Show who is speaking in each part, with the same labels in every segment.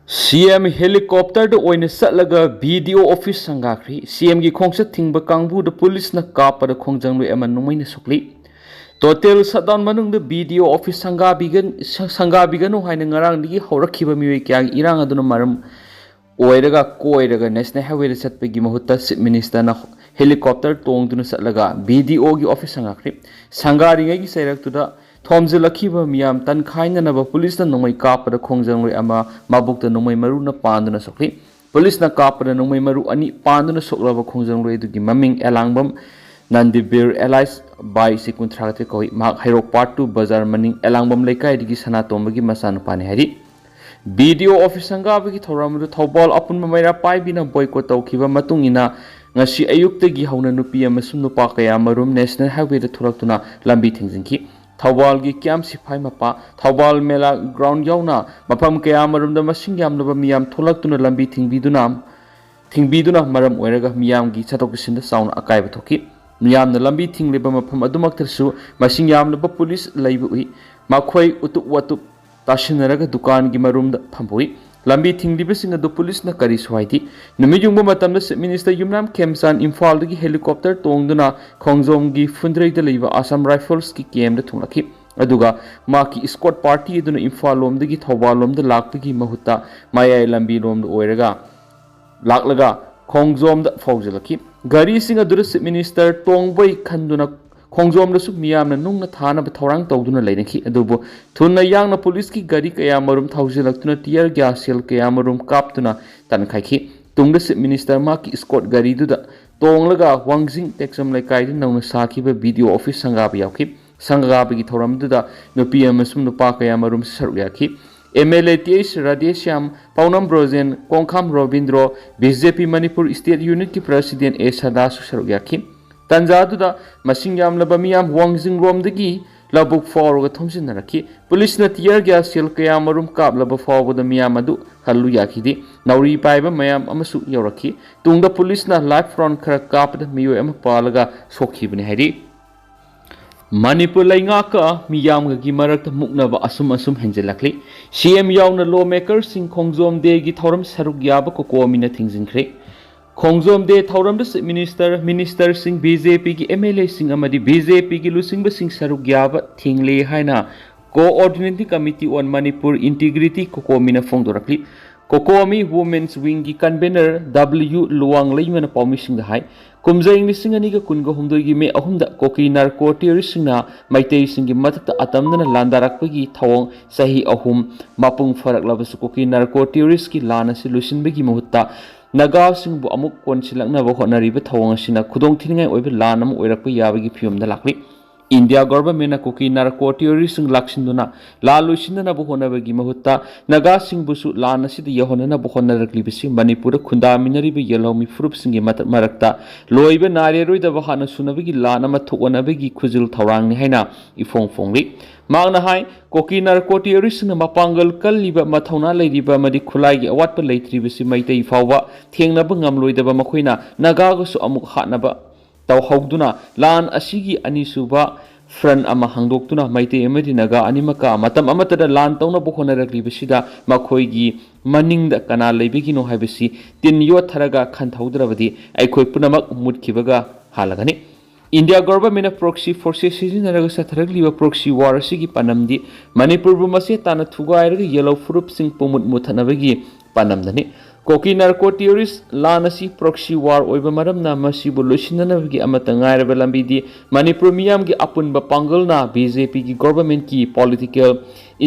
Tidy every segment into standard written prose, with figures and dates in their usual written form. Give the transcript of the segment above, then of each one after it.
Speaker 1: CM helicopter the oine satlaga video office sangakri CM gi khongsa thingba kangbu the police na kappada khongjang lu eman numaina sukli total shutdown manung the video office sanga bigan haina ngarang digi horakhiba miwe kya irang aduna maram oiraga koiraga national highway da satpegi mahutta chief minister na helicopter tongduna satlaga video gi office sangakri sangari ngai gi sairak tuda thomje lakhiba miyam tan khaina na ba police na nomai kappada khongjang loi ama mabuk da nomai maru na panduna sokli police na kappada nomai maru ani panduna soklaba khongjang loi dugi maming elangbam nandibir allies by sekuntragate koi mak hairok part 2 bazar maning elangbam lekai digi sana tombagi masana pani hari video office sanga bagi thoram du thobal apun maira pai bina boycott tawkhiba matung ina ngasi ayuktagi hauna nupi amasum nupa kaya marum national highway da thuraktuna lambi thingjingki Thawal gi kyam sifai mapa Thawal mela ground yauna mapam kaya marum da masing yam laba miyam tholak tuna lambi thingbiduna maram oiraga miyam gi chatok sinda sound akai bathoki miyam na lambi thingleba mapam adumak tersu masing yam laba police laibui makhoi utup watup tashinaraga dukan gi marum da phambui lambi thinglibasing adu police na kari swaiti numijungba matamda minister yumnam kemsan imphal gi helicopter tongduna khongjom gi fundrei da leiba assam rifles ki kem da thunglaki aduga maki escort party aduna imphal lom gi thawal lom da lakpagi mahutta mayai lambi lom da oiraga laklaga khongjom da fawjalaki gari sing adura minister tongboi khanduna khongjom da su miyam na nungna thana ba thorang tawduna leinaki adubo thunna yangna police ki gari kaya marum thawjilaktuna tear gas sel kaya marum kaptuna tankhaki tungda se minister ma ki escort gari du da tonglaga wangjing texam lai kai din nawna saki ba video office sangaba yauki sangaba gi thoram du da no pm sum no pa kaya marum saru yaki MLA TS Radheshyam Paunam Brozen Kongkham Robindro BJP Manipur State Unit ki President A Sadasu saru yaki Tanzadu masing yam laba miyam wangjing rom dagi labuk fawga thomsin naraki police na tear gas sel kaya marum kap laba fawga da miyam adu hallu yakidi nauri paiba mayam amasu yoraki tungda police na live front khara kap da miyo ama palaga sokhibni hari Manipur lainga ka miyam gi marak muknaba asum henjelakli CM yauna lawmaker sing khongjom de gi thoram saruk yaba ko komina thingjingkhre Khongjom de thauram da minister sing BJP ki MLA sing amadi BJP ki lusing sing saruk yaba thingle haina coordinating committee on Manipur integrity kokomina phongdorakli kokomi women's wing ki convener W luang leimana permission da hai kumjaing lising ani ga kunga humdoi gi me ahumda koki narco terrorist na Meitei sing gi matakta atamna landarakpagi thawong sahi ahum mapung farak labasu koki narco terrorist ki lana si lusin bagi mahutta Naga sing bu amuk konsilakna ba honariba thawang sina khudong thingai oiba lanam oirakpa yabagi phiyum da lakli India government na koki narco terrorist sing laksinduna lalu sinna bu honabagi mahutta naga sing busu lana sid yahona bu honarakli bisi Manipur khunda minari be yelomi frup sing marakta loiba nare roi da ba hana sunabagi lana ma thokonabagi khujul thawang ni haina ifong fongli Magna hai koki narco terrorist na mapangal kalliba mathauna leiriba madi khulai gi awat pa leitriba si Meitei fawba thengna ba ngamloidaba makhoina naga go su amuk hatnaba taw hawduna lan ashigi ani suba front ama hangdoktuna Meitei amadi naga animaka matam amatada lan tawna bo honarakliba sida makhoi gi maning da kana leibigi no haibisi tin yo tharaga khanthaudrabadi aikhoi punamak mutkibaga halagani India government of proxy forces sizinaraga satharagli proxy war asigi panamdi Manipur bu mase tana thugairaga yellow frup sing pumut muthanabagi panamdani koki narco terrorist lanasi proxy war oiba maramna masibu losinanabagi amata ngairaba lambidi Manipur miyam gi apunba pangalna BJP gi government ki political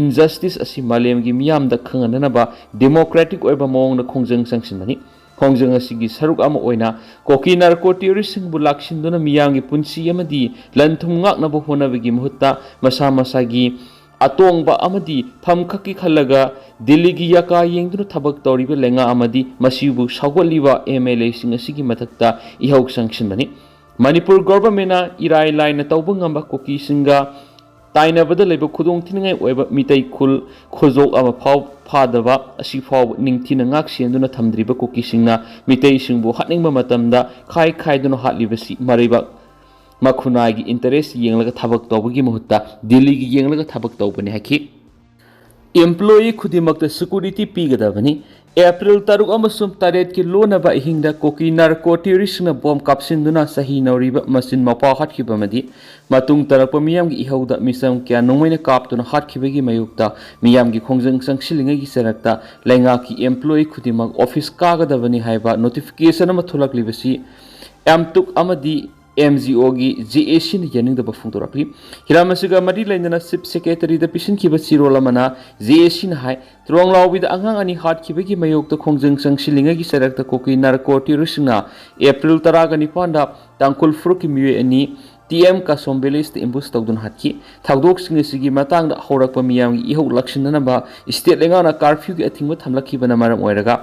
Speaker 1: injustice asi malem gi miyam da khanganaba democratic oiba mong na khongjang sangsinani Khongjang asigi saruk ama oina koki narco terrorist sing bu laksinduna miyangi punsi amadi lanthum ngakna bu honabagi mahutta masa gi atongba amadi phamkhaki khalaga Delhi gi yaka yengduna thabak tawriba lenga amadi masibu sagoliba MLA sing asigi mathakta ihok sangshinbani Manipur government na irai line tawba ngamba koki singa taina bada leba khudong thingai oiba mitei khul khojok ama phaw phadaba asi phaw ningthina ngak senduna thamdriba koki singna mitei singbu hatningba matamda khai duna hatlibasi mariba makhunai gi interest yenglaga thabak tawbagi mahutta Delhi gi yenglaga thabak tawbani haki employee खुदिमक्ता security पीगदबनी April 3 की लोनबा हिंगदा कोकी narco टेररिस्टना bomb कापसिंदुना सही नौरिबा मसिन मपा हाटखिबमदी मतुंग तरप मियामगी इहौदा मिसम क्या नोंगमैना कापतुना हाटखिबगी मयुक्ता मियामगी खोंजंग संगसिलिंगगी सरक्ता लेंगाकी employee खुदिमक office कागदबनी हाइबा notification अमा थोलकलिबसी एमतुक अमदी MGO की JAC ने यानिंग दबा Fung तोरकली हिरामसिगा मरी लेंदना chief secretary the पिशन की बसिरोला मना JAC ने हाय त्रोंग लाउबी द अंगांग अनि हाट की बगी मयोक त खोंजंग संगसिलिंग की सरक त कोकी नार्को टेररिस्टना April 9 दा तांकुल फ्रुक की मिये अनि TM का सोमबेलिस्ट इम्बुस तौदुन हाटकी थागदोक सिंग सिगी मतंग द होरक मियाम इहो लक्षणनबा स्टेट लेंगाना कर्फ्यू की अथिंग थमलखी बना मरम ओइरगा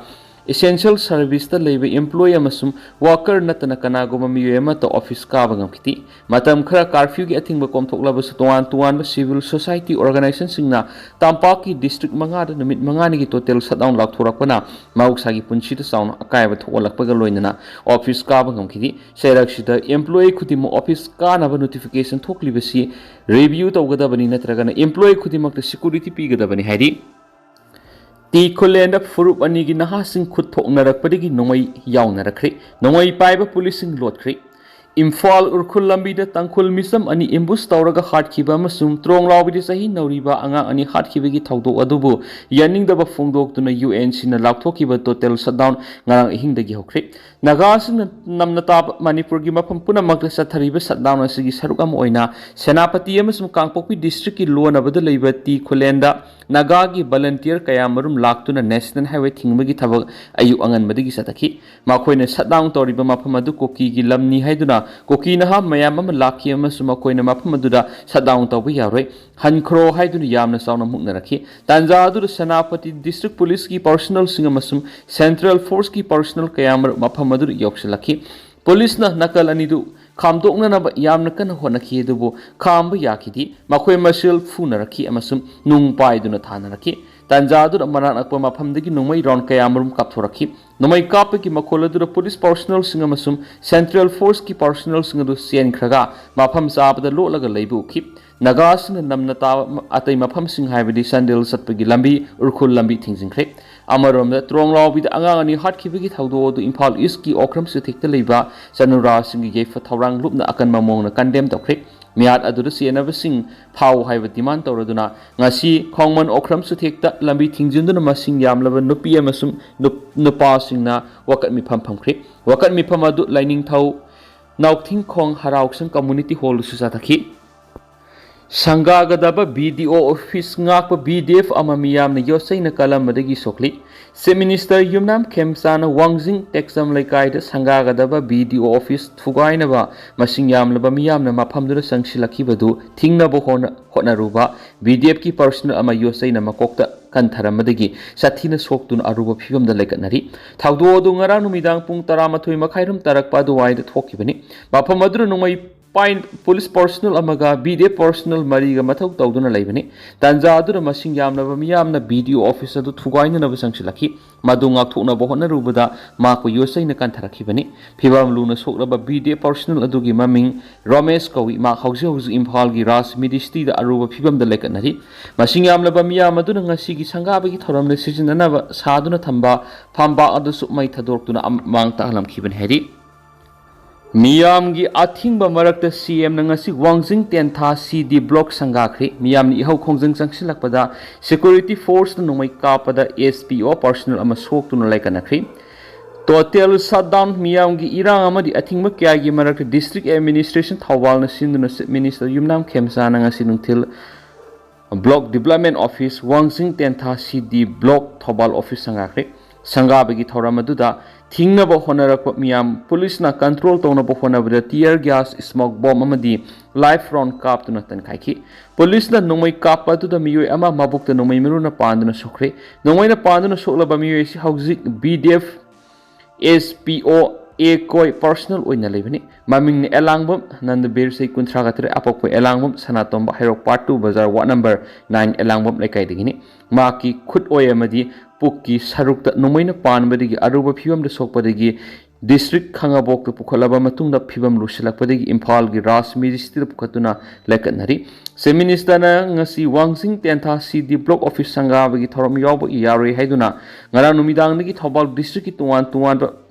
Speaker 1: essential service the labor employee amasum worker natana kanago mamiyo to office ka bangam kiti matam khara curfew gi athing ba komthokla ba tuan civil society organization singna tampa ki district manga da numit manga ni total shutdown lak thorakpana mauksa gi punchi ta sauna akai ba tholak pa ga loinana office ka bangam kiti serak sida employee khudimo office ka na ba notification thokli ba si review tawgada bani natraga na employee khudimak ta security pi ga da bani hairi ती खुलेंद फुरुप अनिगी नहासिंग खुद थोकनरकपदिगी नोंगै यावनरख्रे नोंगै पाइबा policing लोटख्रे Imphal उरखुल लंबी the तंखुल मिसम अनि इम्बुस तौरगा हाटखिबा मसुम Trong लाउबि सही नौरिबा अंगा अनि हाटखिबगी थौदोक अदुबु यानिंग दबा फोंगदोक तुना UNC न लाउथोकिबा total shutdown ngarang ihing dagi hokre naga sing namnata manipur gi mafam puna makta sathariba shutdown asigi saruk am oina senapati amasum kangpokpi district ki loan abada leiba ti khulenda naga gi volunteer kaya marum laktuna national highway thingmagi thabak ayu angan madigi satakhi makoina shutdown toriba mafam adu koki gi lamni haiduna koki na ha mayam am lakhi amasum makoina mafam aduda shutdown tawbi yaroi hankhro haiduna yamna sauna mukna rakhi tanja adu senapati district police ki personal sing amasum central force की personal कयामर मफम अदु योक्सलखी police न नकल अनिदु खामदोकनब यामन कन होनखी अदुबो खामब याखिदि मखोय मसेल फुनरखी अमसुम नुंग पाइदुन थानरखी तंजादु मनानक मफमदगी नुंगमै रौन कयामरुम कापथोरखी नुंगमै कापकी मखोलदु police personal सिंग अमसुम central force की personal सिंग अदु सेनखरगा मफम साबद लोलग लैबुखी नगासिन नमनता अतै मफम सिंग हाइबदि संदेल सत्पगी लंबी उरखुल लंबी थिंजिंख्रे अमरोम त्रोंग लाउबी अंगानी हाटखिबगी थौदोदु इम्फाल ईस्ट की ओख्रम सुथेक्ता लेबा सनुरा सिंग येफ थौरांग लुपना अकन ममोंगना कंडेम तौख्रे मियाद अदुर सेनबसिंग फाव हाइब डिमांड तौरदुना ngasi khongman okhram suthekta lambi thingjunduna masing yamlaba nupi amasum nupa singna wakat mi phamkhre wakat mi phamadu lining thau naukthing khong harauksan community hall su sathaki संगागदबा BDO office ngakpa BDF amamiyam na yosaina kalammadagi sokli se minister yumnam khemsana wangjing texam laikai da sangagadaba BDO office thugainaba masing yamlaba miyam na maphamdura sangsilaki badu thingnaba honaruba BDF ki personal ama yosaina makokta kantharamadagi sathina soktuna aruba phigam da laikanari thaudo du ngarang numidang pung 13 makhairum tarakpa du wai da thokibani maphamadru numai पाइन police personnel अमगा BDF personnel मरीगा मथौ तौदुना लैबनी तंजा अदुर मसिंग यामनबा मियामना BDO ऑफिस अदु थुगाइननबा संगसिलखी मदु ngakthoknaba honarubada mako yosaina kantharakhibani phibam luna soklaba BDF personnel अदुगी ममिंग रमेश कवि मा हौजे हौजे इम्फाल गी राज मिनिस्ट्री दा अरुबा फिबम दा लेकनरी मसिंग यामनबा मियाम अदुना ngasi संगाबगी थोरमने सिजिननबा सादुना थंबा फंबा अदुसु मै थदोरतुना मांग ताहलमखिबन हेरी मियाम की अथिंग मरक्त CM नंगसी वांगजिंग तेंथा CD ब्लॉक संगाख्री मियाम नि इहौ खोंजंग संगसिलकपदा सिक्योरिटी फोर्स नुमै कापदा SPO पर्सनल अमा सोक्तुन लाइकनख्री टोटल शटडाउन मियाम की इरांग अमदि अथिंग क्या की मरक्त डिस्ट्रिक्ट एडमिनिस्ट्रेशन थौबाल न सिंदुन मिनिस्टर युमनाम खेमसा नंगसी नुंथिल ब्लॉक डेवलपमेंट ऑफिस वांगजिंग तेंथा CD ब्लॉक थौबाल ऑफिस संगाख्री संगाबगी थौरामदुदा थिंगनब होनरक मियाम पुलिस ना कंट्रोल तौनब होनबद टीयर गैस स्मोक बॉम्ब अमदी लाइफ राउंड कापतुना तनखाइखी पुलिस ना नोंमै कापतुदा मियोय अमा मबुक त नोंमै मिरुना पांदुना सोखरे नोंमैना पांदुना सोखलबा मियोय सि हौजिक BDF SPO कोई पर्सनल ओइना लेबनी ममिंग एलांगबम नंदबीर से कुंथ्रागतरे अपको एलांगबम सनातोम हैरोक पार्ट 2 बाजार वार्ड नंबर 9 एलांगबम लेकाय दिगिनी माकी खुद ओय अमदी पुक्की सरुक नुमैना पानबदगी अरुब फिवम the सोकपदगी district khangabok to pukhalaba matungda phibam lusilakpadagi imphal gi ras ministry pukhatuna lekatnari se minister na ngasi wangsing tentha cd block office sangabagi thorom yawbo yare haiduna ngara numidang nagi thobal district ki tuwan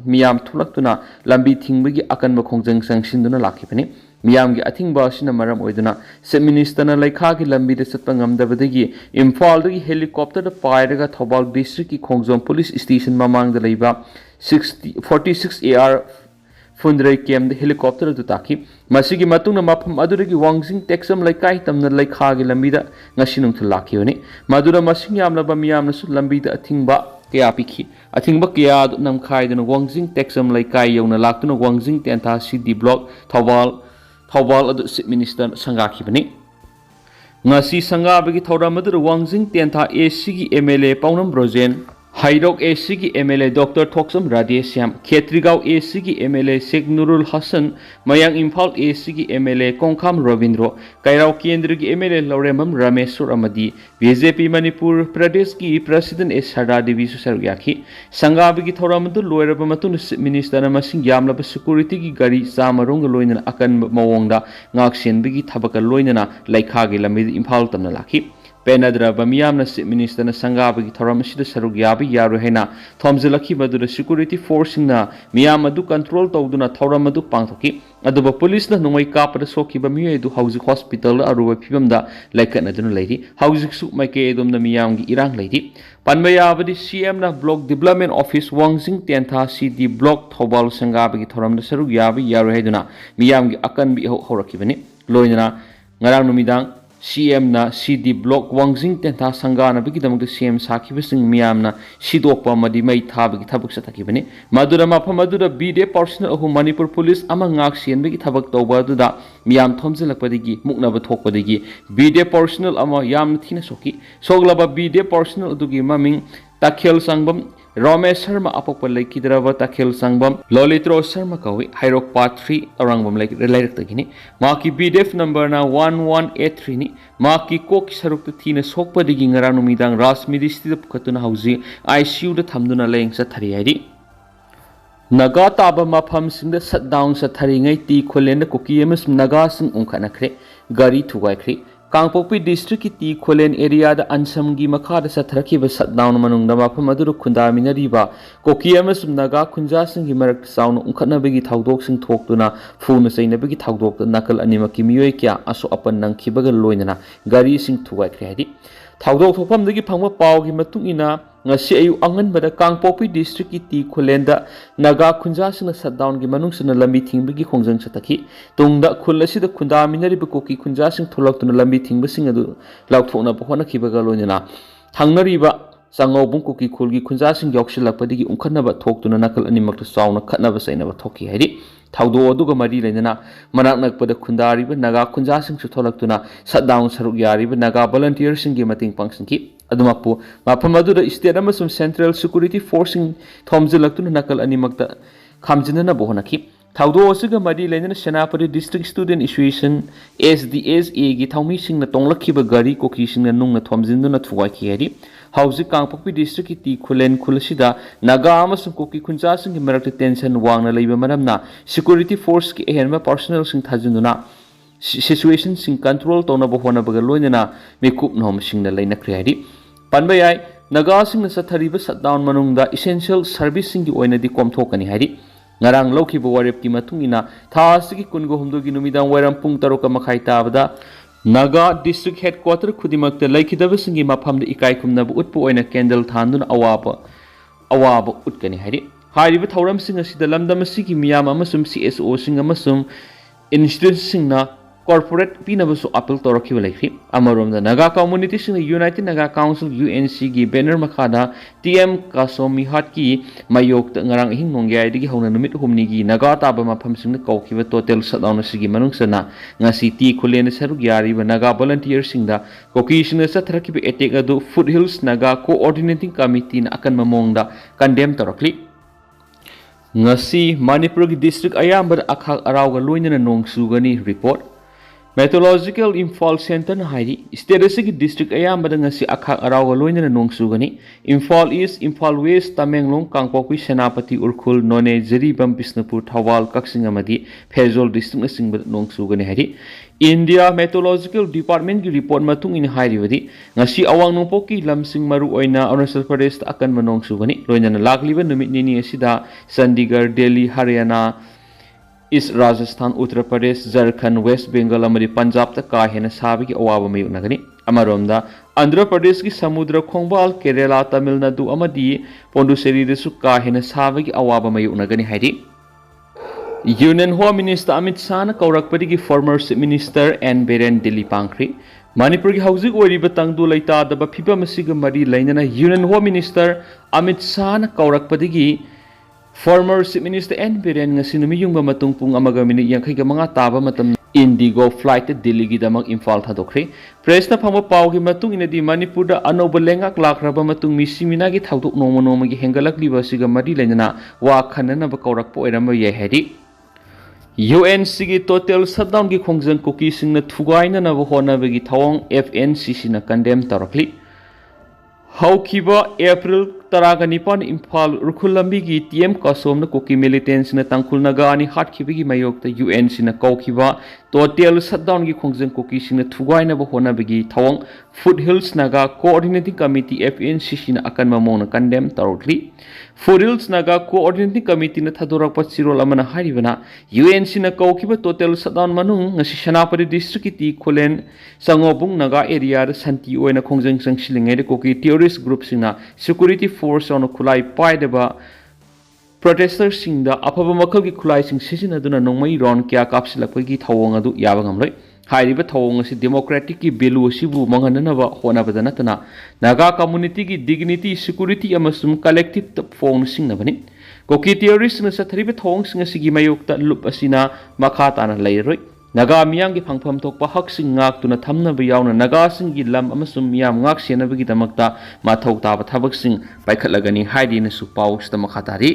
Speaker 1: miyam thulaktuna lambi thingbagi akanba khongjang sangsinduna lakhipani miyam gi athingba sina maram oiduna se minister na laikha gi lambi de satpa ngamdabadagi imphal dagi helicopter da pairaga thobal district ki khongjom police station mamang da leiba 46AR Fundrai came the helicopter to Taki. Masigi Matuna Mapam Madurigi Wangsing Texam like Kaitam the Lake Hagi Lambida, Nashinum to Lakioni. Madura Masingam Labamiam Lambida Atingba Kiapiki. Atingba Kiad Namkai and Wangsing Texam like Kayona Lakuna Wangsing Tenta CD block Tawal at Minister Sangakibani. Nasi Sangabagi Tora Madura Wangsing Tenta Ashigi MLA Paunam Brozen. Haidok ashigi MLA Dr. Thoksam Radhesyam, Khetrigao ashigi MLA Sheikh Nurul Hassan, Mayang Imphal ashigi MLA Kongkham Ravindro, Kairao Kendrigi MLA Lauremam Rameshwar Amadi, BJP Manipur Pradesh ki President S. Sarda Devi Susaryaki, Sangabigi Thoramadu Loirabamatun Minister Namasing Yamlaba Security ki Gari Samarung Loinan Akan Mawongda, Ngakshen Bigi Tabaka Loinana, Laikagi Lamid Imphal Tamnalaki. Penadra Bamiamna Minister Sangabagi Thoramashida Sarugiabi Yaruhena, Tomzilaki Badura Security Force na Miyamadu control Toduna Thoramadu Pangtoki, Aduba Police na Numai Kappada Soki Bamie do Housing Hospital Aruba Pibamda like another lady, Housing Soup Make Edum the Miyamgi Irang lady, Panmayabadi CM na Block Development Office Wangsing Tenta CD Block Tobal Sangabagi Thoram the Sarugiabi Yaruheduna, Miyamgi Akan Bi Horakibani, Loina Ngarang Numidang. CM na CD block Wangsing Tenta Sangana bigidamuk CM Saki Vising Miamna Sidokpa Madi Mai Tabiki Tabuk Satakibani Madura Mapamadura BD Personal of Manipur Police among Axian Bigi Tabak Toba Duda Miam Tomzilakpadigi Muknaba Tokpadigi BD Personal Ama Yam Tinasoki Soglaba BD Personal Dugi Maming Takhel Sangbam Ramesh Sharma Apokpa Lake Kidrava Takhel Sangbam Lolitro Sharma Kawi Hyrok Part 3 Arangbam Lake related Tagini Maki BDF number na 1183 ni Maki Kok Saruk the Tina Sokpa digging around Midang Ras Ministry of Katuna Hausi ICU the Tamduna Laying Satari Naga-Taba Mapams in the shutdown Sataringai T Kolen the Kuki Emus Nagasing Unkanakre Gari Tugaikri Kangpopi district ti Kolen area da Ansamgi Makada Satraki was shut down Manungda Mapamaduru Kundamina Riba, Kokiamas Naga Kunjasing Himarak sound Unkanabigi Taudoxing talk to na Funa say Nabigi Taudok the Nakal Animaki Muekia Aso upon Nankibaga Loinana, Gari sing to white ready. Taudok from the Gipama Pau Himatungina, Nasi Angan but the Kangpopi district ti Kolenda, Naga Kunjasing shut down Gimanungs and a meeting Bigi Kongzang Sataki, Tungda Kulasi the Kundamina Ribukoki Kunjasing Tolok to the meeting Bissing Lautona Pohona Kibagalonina, Tangnariba. Sango Bunkuki Kulgi Kunjasing Yorkshire Padigi Unkanaba talk to Nakal Animak to Sound, Katnava Sainava Toki Hedi, Taudo Duga Mari Lena, Mananak Pada Kundari, Naga Kunjasing Sutolactuna, shut down Sarugari, Naga volunteers in Gimating Punksinki, Adumapu, Mapamadura is the Amazon Central Security Forcing Tomzilactuna Nakal Animakta Kamjana Bohonaki. Taudo Siga Madi Lena Senapati District Student Association SDSA Gitami Sing the Tonglaki Gari Kokishin and Nunga Tomzinduna Tuwaki Hedi. Hausi Kangpopi district ti Kulen Kulasida, Naga Amasung Kuki Kunjasing American tension Wangna Labor Madamna, security force ki ehenma personal sing Tajunduna, situation sing control Tona Bohona Bagaloina, Mekup no machine the Lena Creadi. Panbayai, Naga sing the Satariba shut down Manungda, essential servicing the Oina di Comtokani Hadi. Ngarang Loki Bowarep Kimatungina, Tasiki Kungo Humdugi Numidan Weram Puntaroka Makaita. Naga District Headquarter Kudimak the Lake Davisingi Mapam the Ikai Kumnabu Utpo and a candle Tandun Awaba Utkani Hadi. Hariba Tauram Singer the Lamdamasiki Miyama Masum CSO Singamasum Institution na corporate Pinabasu Apple Toraki Lake Amarum the Naga Community Sing the United Naga Council UNC Banner Makada TM Kasomi Hatki Mayok the Ngarang Hingonga Digi Honamit Humnigi Naga Tabama Pamsing the Koki total shutdown Sigi Manungsana Nasi T Kulen Sarugiari Naga volunteer sing the Kokishin Satraki Etegadu Foothills Naga coordinating committee Akan Mamonda condemned Torokli Ngasi Manipur district Ayam but Akak Araga Luin and Nong Sugani report Meteorological Imphal Center na hairi state asigi district ayambada ngasi akhak arawa loinana nong sugani Imphal East, Imphal West, Tamenglong, Kangpokpi, Senapati, Urkhul, None, Jiribam, Bisnupur, Thawal, Kaksing amadi Phezol district asingbada nong sugani hairi India Meteorological Department ki report matung in hairi wadi ngasi awang nongpoki lamsing maru oina Arunachal Pradesh akan manong sugani loinana lakliba numit nini asida Chandigarh, Delhi, Haryana East Rajasthan, Uttar Pradesh, Jharkhand, West Bengal, amadi Punjab ta ka hena sabi ki awaba mayu nagani amaromda Andhra Pradesh ki Samudra Khongbal, Kerala, Tamil Nadu amadi Pondicherry desu ka hena sabi ki awaba mayu nagani hairi Union Home Minister Amit Shah na kaurakpadi ki former Chief Minister N Biren Delhi Pangkri Manipur ki hauzik oiriba tangdu laita daba phibam asiga mari lainana Union Home Minister Amit Shah na kaurakpadi ki Former Chief Minister N Biren ngasi numiyungba matung pung amaga minit yangkai ka mga taba matam Indigo flight Delhi gi damang Imphal thadokre press na phangba paw gi matung inadi Manipur da anoba lengak lakraba matung misimina gi thawdok noma noma gi hengalak liba siga mari lainana wa khanana ba kaurak po erama ye hedi UNC gi total shutdown gi khongjang kuki singna thugaina na ba hona ba gi thawang FNCC na condemn tarakli Haukiba April Taraga Nipan Imphal Urkhulambi gi TM Kasom na Kuki militants na Tangkhul Naga ani Hatkibi gi mayok ta UNC na Kaukiba total shutdown gi khongjang Kuki sing na thugai na ba hona bigi thawang Foothills Naga Coordinating Committee FNCC na akan mamong na condemn tarotli Foothills Naga Coordinating Committee na thadorak pa sirol amana haribana UNC na Kaukiba total shutdown manung ngasi Senapati district ti Kholen Sangobung Naga area da santi oina khongjang sang silingai de Kuki terrorist group singna security force on khulai paideba protesters singda afaba makhal gi khulai sing sisina duna nongmai ron kya kapsilakpai gi thawong adu yaba ngamloi hairiba thawong asi democratic ki value sibu manganana ba hona badana tana naga community ki dignity security amasum collective form singna bani koki terrorist na sathriba thawong singa sigi mayokta lup asina makha tana lairoi Naga miyang gi phangpham thokpa hak sing ngak tuna thamna ba yauna naga sing gi lam amasum miyam ngak sena ba gi damakta ma thok ta ba thabak sing paikhatlagani haidi na su paus ta makhatari